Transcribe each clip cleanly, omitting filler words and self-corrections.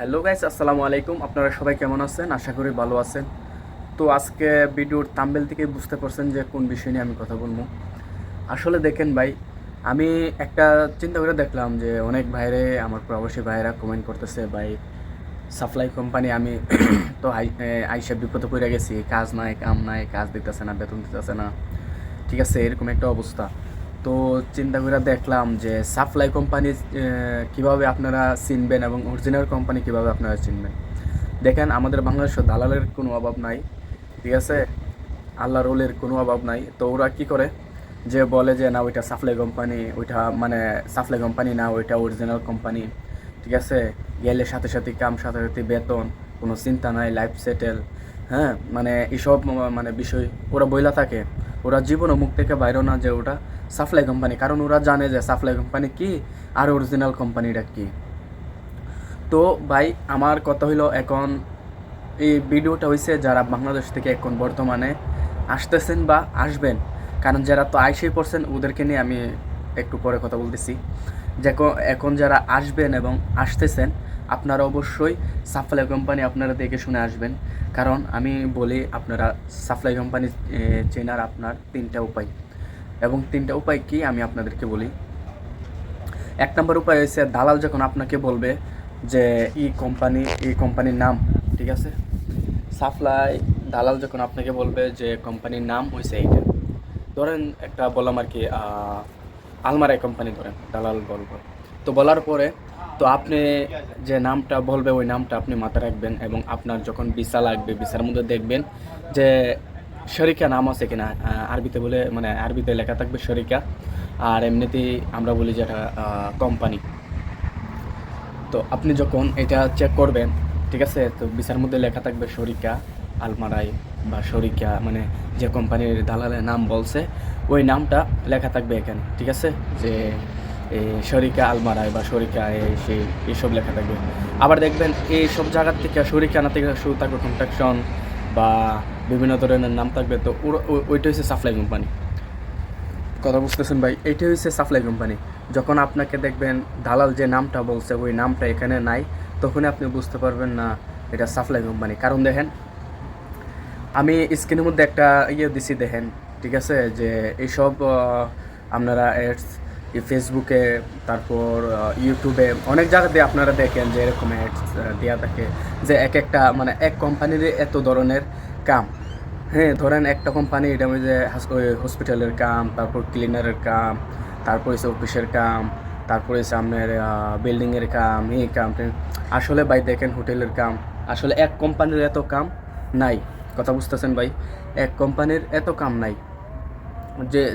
Hello guys, আসসালামু আলাইকুম। আপনারা সবাই কেমন আছেন? আশা করি ভালো আছেন। তো আজকে ভিডিওর থাম্বনেল থেকে বুঝতে পারছেন যে কোন বিষয় নিয়ে আমি কথা বলবো। আসলে দেখেন ভাই, আমি একটা চিন্তা করে দেখলাম যে অনেক ভাইরে, আমার প্রবাসী ভাইরা কমেন্ট করতেছে, ভাই সাপ্লাই কোম্পানি আমি তো আইসা বিপদে পড়ে গেছি, কাজ নাই, কাম নাই, কাজ দিতেছে না, বেতন দিতেছে না, ঠিক আছে, এরকম একটা অবস্থা। তো চিন্তা করে দেখলাম যে সাপ্লাই কোম্পানি কীভাবে আপনারা চিনবেন এবং অরিজিনাল কোম্পানি কীভাবে আপনারা চিনবেন। দেখেন, আমাদের বাংলাদেশে দালালের কোনো অভাব নাই, ঠিক আছে, আল্লাহ রোলের কোনো অভাব নাই। তো ওরা কী করে, যে বলে যে না ওইটা সাপ্লাই কোম্পানি, ওইটা মানে সাপ্লাই কোম্পানি না, ওইটা অরিজিনাল কোম্পানি, ঠিক আছে, গেলে সাথে সাথে কাম, সাথে সাথে বেতন, কোনো চিন্তা নাই, লাইফ সেটেল। হ্যাঁ, মানে এসব মানে বিষয় ওরা বইলা থাকে। ওরা জীবনও মুখ থেকে বাইরেও না যে ওটা সাপ্লাই কোম্পানি, কারণ ওরা জানে যে সাপ্লাই কোম্পানি কী আর অরিজিনাল কোম্পানিটা কী। তো ভাই, আমার কথা হইলো, এখন এই ভিডিওটা হইছে যারা বাংলাদেশ থেকে এখন বর্তমানে আসতেছেন বা আসবেন, কারণ যারা তো আইসেই পড়ছেন ওদেরকে নিয়ে আমি একটু পরে কথা বলতেছি। যে এখন যারা আসবেন এবং আসতেছেন, আপনারা অবশ্যই সাপ্লাই কোম্পানি আপনারা দেখে শুনে আসবেন। কারণ আমি বলি, আপনারা সাপ্লাই কোম্পানি চেনার আপনার তিনটা উপায়, এবং তিনটা উপায় কি আমি আপনাদেরকে বলি। এক নম্বর উপায় হচ্ছে, দালাল যখন আপনাকে বলবে যে এই কোম্পানির নাম, ঠিক আছে, সাপ্লাই দালাল যখন আপনাকে বলবে যে কোম্পানির নাম হয়েছে এইটা, ধরেন একটা বললাম আর কি, আলমারাই কোম্পানি ধরেন, দালাল বলবো। তো বলার পরে তো আপনি যে নামটা বলবে ওই নামটা আপনি মাথায় রাখবেন, এবং আপনার যখন ভিসা লাগবে ভিসার মধ্যে দেখবেন যে শরিকা নাম আছে কিনা। আরবিতে বলে, মানে আরবিতে লেখা থাকবে শরিকা, আর এমনিতেই আমরা বলি যে এটা কোম্পানি। তো আপনি যখন এটা চেক করবেন, ঠিক আছে, তো ভিসার মধ্যে লেখা থাকবে শরিকা আলমারাই, বা শরিকা মানে যে কোম্পানির দালালের নাম বলছে ওই নামটা লেখা থাকবে এখানে, ঠিক আছে, যে এই শরিকা আলমারাই বা শরিকা সেই এইসব লেখা থাকবে। আবার দেখবেন এই সব জায়গার থেকে শরিকা না থেকে শুরু থাকবে কন্ট্রাকশন বা বিভিন্ন ধরনের নাম থাকবে। তো ওইটা হচ্ছে সাপ্লাই কোম্পানি। কথা বুঝতেছেন ভাই? এইটা হচ্ছে সাপ্লাই কোম্পানি। যখন আপনাকে দেখবেন দালাল যে নামটা বলছে ওই নামটা এখানে নাই, তখনই আপনি বুঝতে পারবেন না এটা সাপ্লাই কোম্পানি। কারণ দেখেন, আমি স্ক্রিনের মধ্যে একটা দিছি, দেখেন, ঠিক আছে, যে এইসব আপনারা অ্যাডস ফেসবুকে, তারপর ইউটিউবে অনেক জায়গাতে আপনারা দেখেন যে এরকম অ্যাডস দেওয়া থাকে, যে এক একটা মানে এক কোম্পানির এত ধরনের কাম। হ্যাঁ, ধরেন একটা কোম্পানি, এটা যে হসপিটালের কাম, তারপর ক্লিনারের কাম, তারপর হচ্ছে অফিসের কাম, তারপর হচ্ছে আপনার বিল্ডিংয়ের কাম, এই কাম। আসলে ভাই দেখেন, হোটেলের কাম, আসলে এক কোম্পানির এত কাম নাই। কথা বুঝতেছেন ভাই? এক কোম্পানির এত কাম নাই।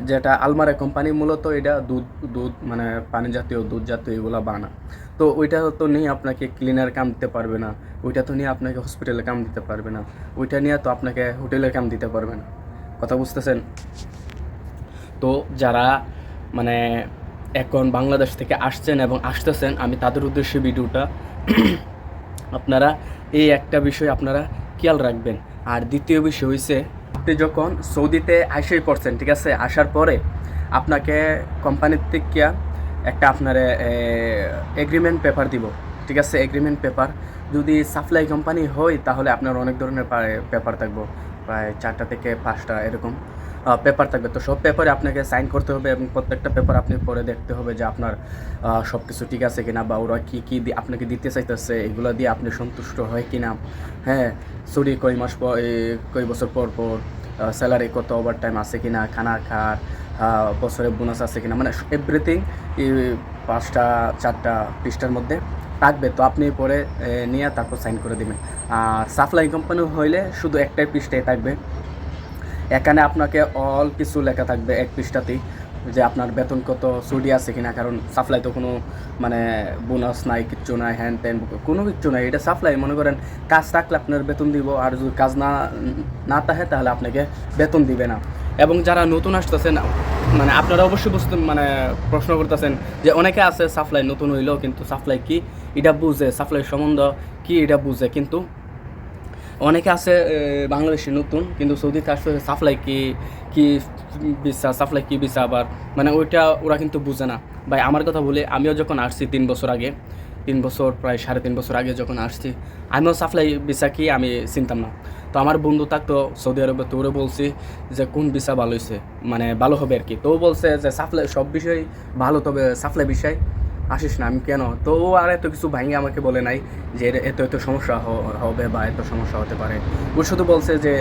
যেটা আলমারা কোম্পানি মূলত এটা দুধ দুধ মানে পানি জাতীয়, দুধ জাতীয় এগুলো বানা। তো ওইটা তো নিয়ে আপনাকে ক্লিনার কাম দিতে পারবে না, ওইটা তো নিয়ে আপনাকে হসপিটালের কাম দিতে পারবে না, ওইটা নিয়ে তো আপনাকে হোটেলের কাম দিতে পারবে না। কথা বুঝতেছেন? তো যারা মানে এখন বাংলাদেশ থেকে আসছেন এবং আসতেছেন, আমি তাদের উদ্দেশ্যে ভিডিওটা। আপনারা এই একটা বিষয় আপনারা খেয়াল রাখবেন। আর দ্বিতীয় বিষয় হইছে, আপনি যখন সৌদিতে আইসাই পড়ছেন, ঠিক আছে, আসার পরে আপনাকে কোম্পানির থেকে একটা আপনার এগ্রিমেন্ট পেপার দিব, ঠিক আছে, এগ্রিমেন্ট পেপার। যদি সাপ্লাই কোম্পানি হয় তাহলে আপনার অনেক ধরনের পেপার থাকবো, প্রায় 4টা থেকে 5টা এরকম পেপার থাকবে। তো সব পেপারে আপনাকে সাইন করতে হবে, এবং প্রত্যেকটা পেপার আপনি পরে দেখতে হবে যে আপনার সব কিছু ঠিক আছে কিনা, বা ওরা কী কী আপনাকে দিতে চাইতেছে এগুলো দিয়ে আপনি সন্তুষ্ট হয় কিনা। হ্যাঁ, ছুটি কয় বছর পর পর, স্যালারি কত, ওভার টাইম আছে কিনা, খানা খার, বছরে বোনাস আছে কিনা, মানে এভরিথিং এই 4টা পৃষ্ঠার মধ্যে থাকবে। তো আপনি পরে নিয়ে তারপর সাইন করে দেবেন। আর সাপ্লাই কোম্পানি হইলে শুধু একটাই পৃষ্ঠায় থাকবে, এখানে আপনাকে অল কিছু লেখা থাকবে এক পৃষ্ঠাতেই, যে আপনার বেতন কত, ছুটি আছে কিনা। কারণ সাপ্লাই তো কোনো মানে বোনাস নাই, কিচ্ছু নাই, হ্যান ত্যান কোনো কিচ্ছু নাই। এটা সাপ্লাই, মনে করেন কাজ থাকলে আপনার বেতন দিব, আর যদি কাজ না থাকে তাহলে আপনাকে বেতন দিবে না। এবং যারা নতুন আসতেছেন, মানে আপনারা অবশ্যই মানে প্রশ্ন করতেছেন যে অনেকে আছে সাপ্লাই নতুন হইলেও কিন্তু সাপ্লাই কি এটা বুঝে, সাপ্লাই সম্বন্ধ কি এটা বুঝে, কিন্তু অনেকে আছে বাংলাদেশি নতুন, কিন্তু সৌদিতে আসলে সাপ্লাই কি কি ভিসা, সাপ্লাই কি ভিসা, আবার মানে ওইটা ওরা কিন্তু বুঝে না। ভাই আমার কথা বলি, আমিও যখন আসছি 3 বছর আগে, 3 বছর প্রায় 3.5 বছর আগে যখন আসছি, আমিও সাপ্লাই ভিসা কি আমি চিনতাম না। তো আমার বন্ধু থাকতো সৌদি আরবে, তো ওরে বলছি যে কোন ভিসা ভালো হয়েছে, মানে ভালো হবে আর কি। তো ও বলছে যে সাপ্লাই সব বিষয় ভালো, তবে সাপ্লাই বিষয় আসিস না। আমি কেন, তো ও আর এত কিছু ভাঙে আমাকে বলে নাই যে এত এত সমস্যা হবে বা এত সমস্যা হতে পারে। ও শুধু বলছে যে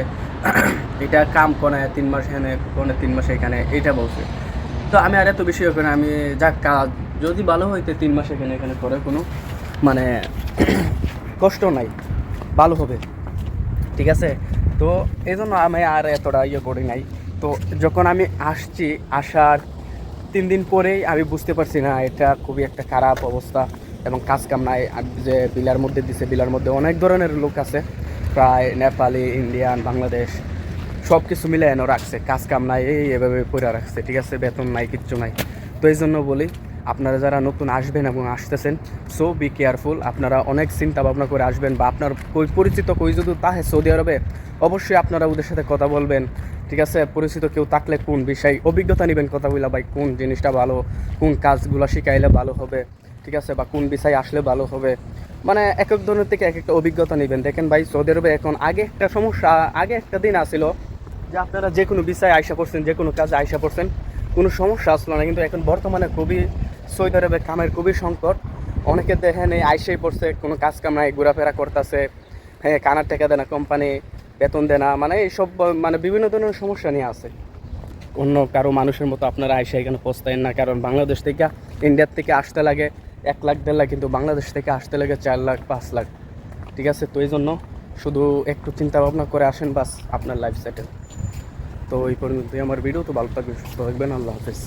এটা কাম কোনে 3 মাস এখানে, কোনে 3 মাস এখানে, এটা বলছে। তো আমি আর এত বেশি ওখানে আমি যাক কাজ যদি ভালো হইতে 3 মাস এখানে এখানে করে কোনো মানে কষ্ট নাই, ভালো হবে, ঠিক আছে। তো এই জন্য আমি আর এতটা ইয়ে করি নাই। তো যখন আমি আসছি, আসার 3 দিন পরেই আমি বুঝতে পারছি না এটা খুবই একটা খারাপ অবস্থা এবং কাজ কাম নাই। আর যে বিলার মধ্যে দিছে, বিলার মধ্যে অনেক ধরনের লোক আছে, প্রায় নেপালি, ইন্ডিয়ান, বাংলাদেশ সব কিছু মিলে এনে রাখছে, কাজ কাম নাই, এই এভাবে করে রাখছে, ঠিক আছে, বেতন নাই, কিচ্ছু নাই। তো এই জন্য বলি আপনারা যারা নতুন আসবেন এবং আসতেছেন, সো বি কেয়ারফুল। আপনারা অনেক চিন্তা ভাবনা করে আসবেন, বা আপনার কই পরিচিত কই যদি তাহে সৌদি আরবে, অবশ্যই আপনারা ওদের সাথে কথা বলবেন, ঠিক আছে। পরিচিত কেউ থাকলে কোন বিষয় অভিজ্ঞতা নেবেন, কথা বলা ভাই কোন জিনিসটা ভালো, কোন কাজগুলো শিখাইলে ভালো হবে, ঠিক আছে, বা কোন বিষয় আসলে ভালো হবে, মানে এক এক ধরনের থেকে এক একটা অভিজ্ঞতা নেবেন। দেখেন ভাই সৌদি আরবে এখন আগে একটা সমস্যা, আগে একটা দিন আসছিল যে আপনারা যে কোনো বিষয়ে আয়সা পড়ছেন, যে কোনো কাজে আয়সা পড়ছেন, কোনো সমস্যা আসলো না। কিন্তু এখন বর্তমানে খুবই সৌদি আরবে কামের খুবই সংকট। অনেকে দেখেন এই আইসাই পড়ছে, কোনো কাজ কাম নাই, ঘোরাফেরা করতেছে, হ্যাঁ কানার টাকা দেয় না কোম্পানি, বেতন দেয় না, মানে এইসব মানে বিভিন্ন ধরনের সমস্যা নিয়ে আছে। অন্য কারো মানুষের মতো আপনারা আইসা এখানে পৌঁছতেন না, কারণ বাংলাদেশ থেকে ইন্ডিয়ার থেকে আসতে লাগে 1 লাখ 1.5 লাখ, কিন্তু বাংলাদেশ থেকে আসতে লাগে 4 লাখ 5 লাখ, ঠিক আছে। তো এই জন্য শুধু একটু চিন্তা ভাবনা করে আসেন, বাস আপনার লাইফ সেটেল। তো এই পর্যন্তই আমার ভিডিও। তো ভালো থাকবেন, সুস্থ থাকবেন, আল্লাহ হাফেজ।